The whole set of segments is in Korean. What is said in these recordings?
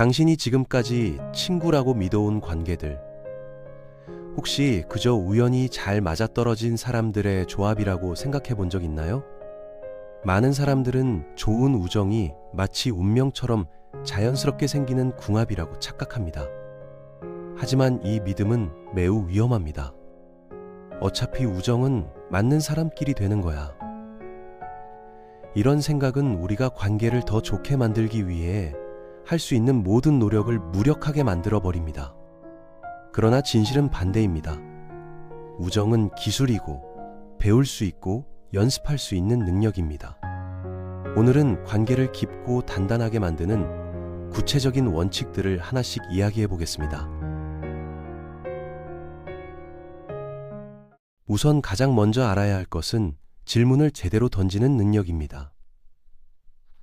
당신이 지금까지 친구라고 믿어온 관계들, 혹시 그저 우연히 잘 맞아떨어진 사람들의 조합이라고 생각해 본 적 있나요? 많은 사람들은 좋은 우정이 마치 운명처럼 자연스럽게 생기는 궁합이라고 착각합니다. 하지만 이 믿음은 매우 위험합니다. 어차피 우정은 맞는 사람끼리 되는 거야. 이런 생각은 우리가 관계를 더 좋게 만들기 위해 할 수 있는 모든 노력을 무력하게 만들어 버립니다. 그러나 진실은 반대입니다. 우정은 기술이고 배울 수 있고 연습할 수 있는 능력입니다. 오늘은 관계를 깊고 단단하게 만드는 구체적인 원칙들을 하나씩 이야기해 보겠습니다. 우선 가장 먼저 알아야 할 것은 질문을 제대로 던지는 능력입니다.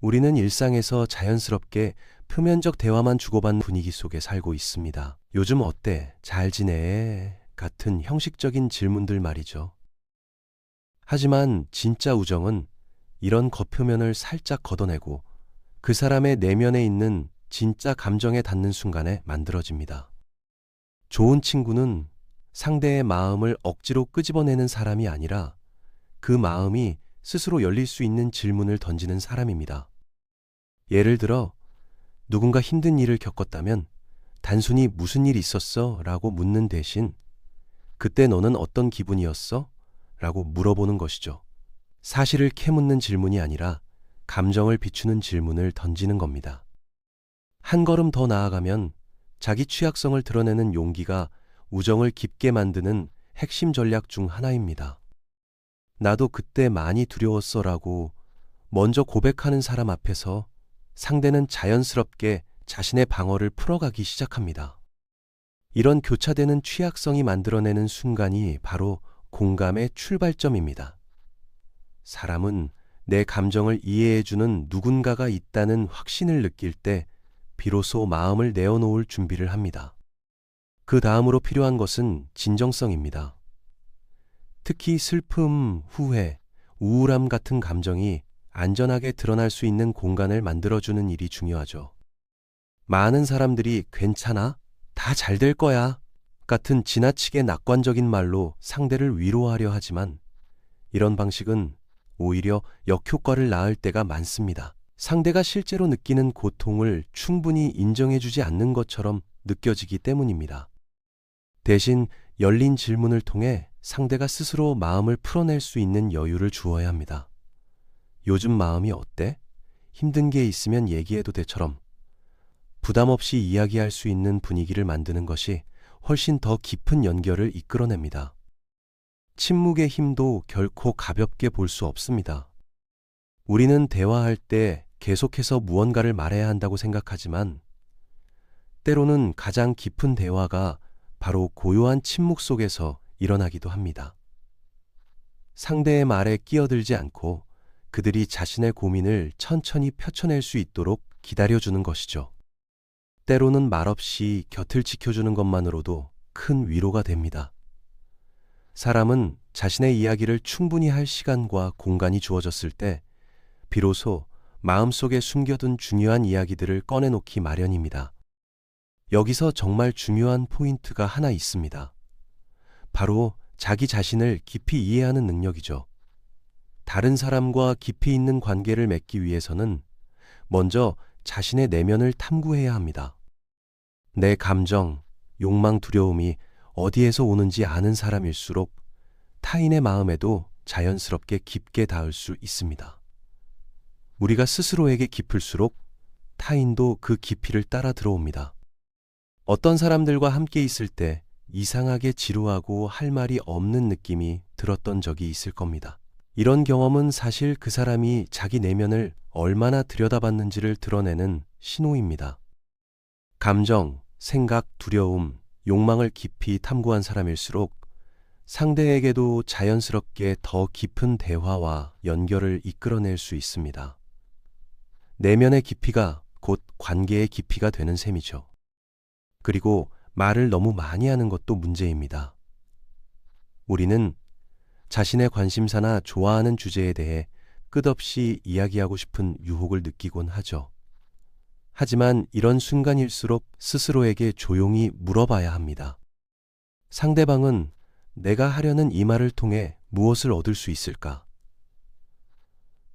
우리는 일상에서 자연스럽게 표면적 대화만 주고받는 분위기 속에 살고 있습니다. 요즘 어때? 잘 지내? 같은 형식적인 질문들 말이죠. 하지만 진짜 우정은 이런 겉표면을 살짝 걷어내고 그 사람의 내면에 있는 진짜 감정에 닿는 순간에 만들어집니다. 좋은 친구는 상대의 마음을 억지로 끄집어내는 사람이 아니라 그 마음이 스스로 열릴 수 있는 질문을 던지는 사람입니다. 예를 들어 누군가 힘든 일을 겪었다면 단순히 무슨 일 있었어? 라고 묻는 대신 그때 너는 어떤 기분이었어? 라고 물어보는 것이죠. 사실을 캐묻는 질문이 아니라 감정을 비추는 질문을 던지는 겁니다. 한 걸음 더 나아가면 자기 취약성을 드러내는 용기가 우정을 깊게 만드는 핵심 전략 중 하나입니다. 나도 그때 많이 두려웠어 라고 먼저 고백하는 사람 앞에서 상대는 자연스럽게 자신의 방어를 풀어가기 시작합니다. 이런 교차되는 취약성이 만들어내는 순간이 바로 공감의 출발점입니다. 사람은 내 감정을 이해해주는 누군가가 있다는 확신을 느낄 때 비로소 마음을 내어놓을 준비를 합니다. 그 다음으로 필요한 것은 진정성입니다. 특히 슬픔, 후회, 우울함 같은 감정이 안전하게 드러날 수 있는 공간을 만들어주는 일이 중요하죠. 많은 사람들이 괜찮아? 다 잘 될 거야 같은 지나치게 낙관적인 말로 상대를 위로하려 하지만 이런 방식은 오히려 역효과를 낳을 때가 많습니다. 상대가 실제로 느끼는 고통을 충분히 인정해주지 않는 것처럼 느껴지기 때문입니다. 대신 열린 질문을 통해 상대가 스스로 마음을 풀어낼 수 있는 여유를 주어야 합니다. 요즘 마음이 어때? 힘든 게 있으면 얘기해도 돼처럼 부담 없이 이야기할 수 있는 분위기를 만드는 것이 훨씬 더 깊은 연결을 이끌어냅니다. 침묵의 힘도 결코 가볍게 볼 수 없습니다. 우리는 대화할 때 계속해서 무언가를 말해야 한다고 생각하지만 때로는 가장 깊은 대화가 바로 고요한 침묵 속에서 일어나기도 합니다. 상대의 말에 끼어들지 않고 그들이 자신의 고민을 천천히 펼쳐낼 수 있도록 기다려주는 것이죠. 때로는 말없이 곁을 지켜주는 것만으로도 큰 위로가 됩니다. 사람은 자신의 이야기를 충분히 할 시간과 공간이 주어졌을 때 비로소 마음속에 숨겨둔 중요한 이야기들을 꺼내놓기 마련입니다. 여기서 정말 중요한 포인트가 하나 있습니다. 바로 자기 자신을 깊이 이해하는 능력이죠. 다른 사람과 깊이 있는 관계를 맺기 위해서는 먼저 자신의 내면을 탐구해야 합니다. 내 감정, 욕망, 두려움이 어디에서 오는지 아는 사람일수록 타인의 마음에도 자연스럽게 깊게 닿을 수 있습니다. 우리가 스스로에게 깊을수록 타인도 그 깊이를 따라 들어옵니다. 어떤 사람들과 함께 있을 때 이상하게 지루하고 할 말이 없는 느낌이 들었던 적이 있을 겁니다. 이런 경험은 사실 그 사람이 자기 내면을 얼마나 들여다봤는지를 드러내는 신호입니다. 감정, 생각, 두려움, 욕망을 깊이 탐구한 사람일수록 상대에게도 자연스럽게 더 깊은 대화와 연결을 이끌어낼 수 있습니다. 내면의 깊이가 곧 관계의 깊이가 되는 셈이죠. 그리고 말을 너무 많이 하는 것도 문제입니다. 우리는 자신의 관심사나 좋아하는 주제에 대해 끝없이 이야기하고 싶은 유혹을 느끼곤 하죠. 하지만 이런 순간일수록 스스로에게 조용히 물어봐야 합니다. 상대방은 내가 하려는 이 말을 통해 무엇을 얻을 수 있을까?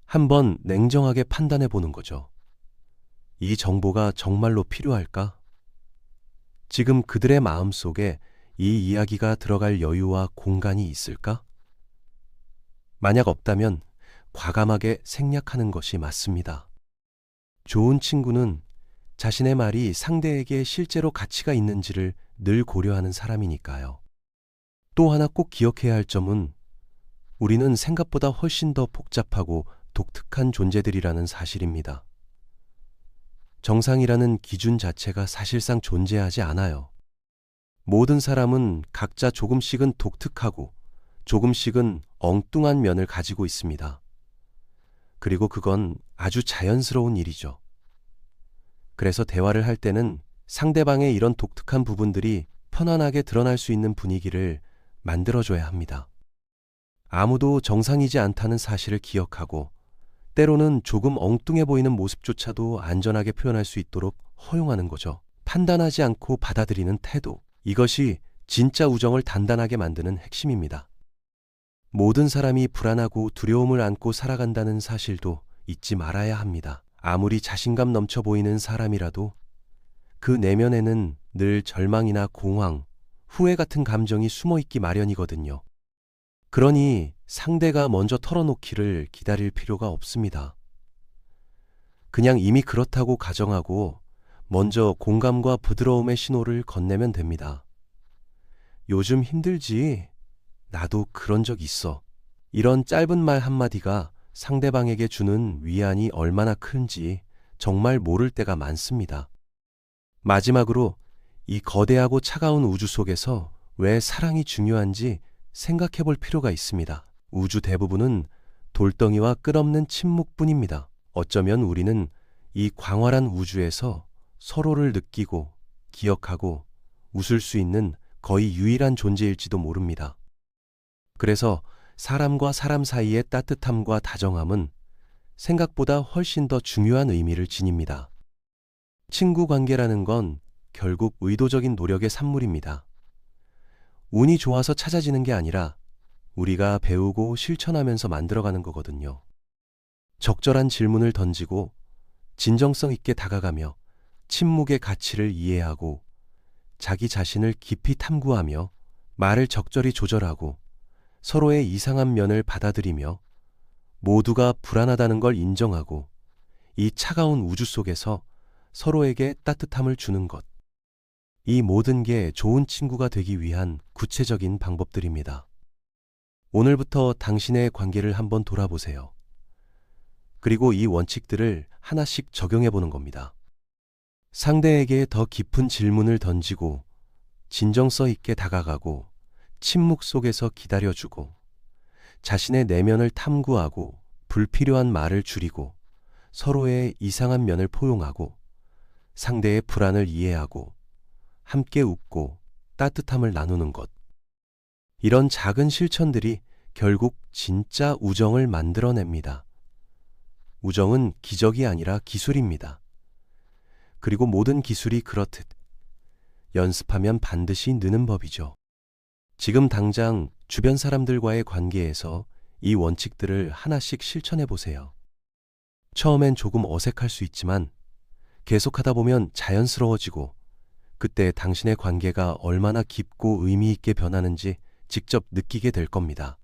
한번 냉정하게 판단해 보는 거죠. 이 정보가 정말로 필요할까? 지금 그들의 마음 속에 이 이야기가 들어갈 여유와 공간이 있을까? 만약 없다면 과감하게 생략하는 것이 맞습니다. 좋은 친구는 자신의 말이 상대에게 실제로 가치가 있는지를 늘 고려하는 사람이니까요. 또 하나 꼭 기억해야 할 점은 우리는 생각보다 훨씬 더 복잡하고 독특한 존재들이라는 사실입니다. 정상이라는 기준 자체가 사실상 존재하지 않아요. 모든 사람은 각자 조금씩은 독특하고 조금씩은 엉뚱한 면을 가지고 있습니다. 그리고 그건 아주 자연스러운 일이죠. 그래서 대화를 할 때는 상대방의 이런 독특한 부분들이 편안하게 드러날 수 있는 분위기를 만들어줘야 합니다. 아무도 정상이지 않다는 사실을 기억하고 때로는 조금 엉뚱해 보이는 모습조차도 안전하게 표현할 수 있도록 허용하는 거죠. 판단하지 않고 받아들이는 태도. 이것이 진짜 우정을 단단하게 만드는 핵심입니다. 모든 사람이 불안하고 두려움을 안고 살아간다는 사실도 잊지 말아야 합니다. 아무리 자신감 넘쳐 보이는 사람이라도 그 내면에는 늘 절망이나 공황, 후회 같은 감정이 숨어 있기 마련이거든요. 그러니 상대가 먼저 털어놓기를 기다릴 필요가 없습니다. 그냥 이미 그렇다고 가정하고 먼저 공감과 부드러움의 신호를 건네면 됩니다. 요즘 힘들지? 나도 그런 적 있어. 이런 짧은 말 한마디가 상대방에게 주는 위안이 얼마나 큰지 정말 모를 때가 많습니다. 마지막으로 이 거대하고 차가운 우주 속에서 왜 사랑이 중요한지 생각해 볼 필요가 있습니다. 우주 대부분은 돌덩이와 끝없는 침묵뿐입니다. 어쩌면 우리는 이 광활한 우주에서 서로를 느끼고 기억하고 웃을 수 있는 거의 유일한 존재일지도 모릅니다. 그래서 사람과 사람 사이의 따뜻함과 다정함은 생각보다 훨씬 더 중요한 의미를 지닙니다. 친구 관계라는 건 결국 의도적인 노력의 산물입니다. 운이 좋아서 찾아지는 게 아니라 우리가 배우고 실천하면서 만들어가는 거거든요. 적절한 질문을 던지고 진정성 있게 다가가며 침묵의 가치를 이해하고 자기 자신을 깊이 탐구하며 말을 적절히 조절하고 서로의 이상한 면을 받아들이며 모두가 불안하다는 걸 인정하고 이 차가운 우주 속에서 서로에게 따뜻함을 주는 것. 이 모든 게 좋은 친구가 되기 위한 구체적인 방법들입니다. 오늘부터 당신의 관계를 한번 돌아보세요. 그리고 이 원칙들을 하나씩 적용해 보는 겁니다. 상대에게 더 깊은 질문을 던지고 진정성 있게 다가가고 침묵 속에서 기다려주고 자신의 내면을 탐구하고 불필요한 말을 줄이고 서로의 이상한 면을 포용하고 상대의 불안을 이해하고 함께 웃고 따뜻함을 나누는 것. 이런 작은 실천들이 결국 진짜 우정을 만들어냅니다. 우정은 기적이 아니라 기술입니다. 그리고 모든 기술이 그렇듯 연습하면 반드시 느는 법이죠. 지금 당장 주변 사람들과의 관계에서 이 원칙들을 하나씩 실천해 보세요. 처음엔 조금 어색할 수 있지만 계속하다 보면 자연스러워지고 그때 당신의 관계가 얼마나 깊고 의미 있게 변하는지 직접 느끼게 될 겁니다.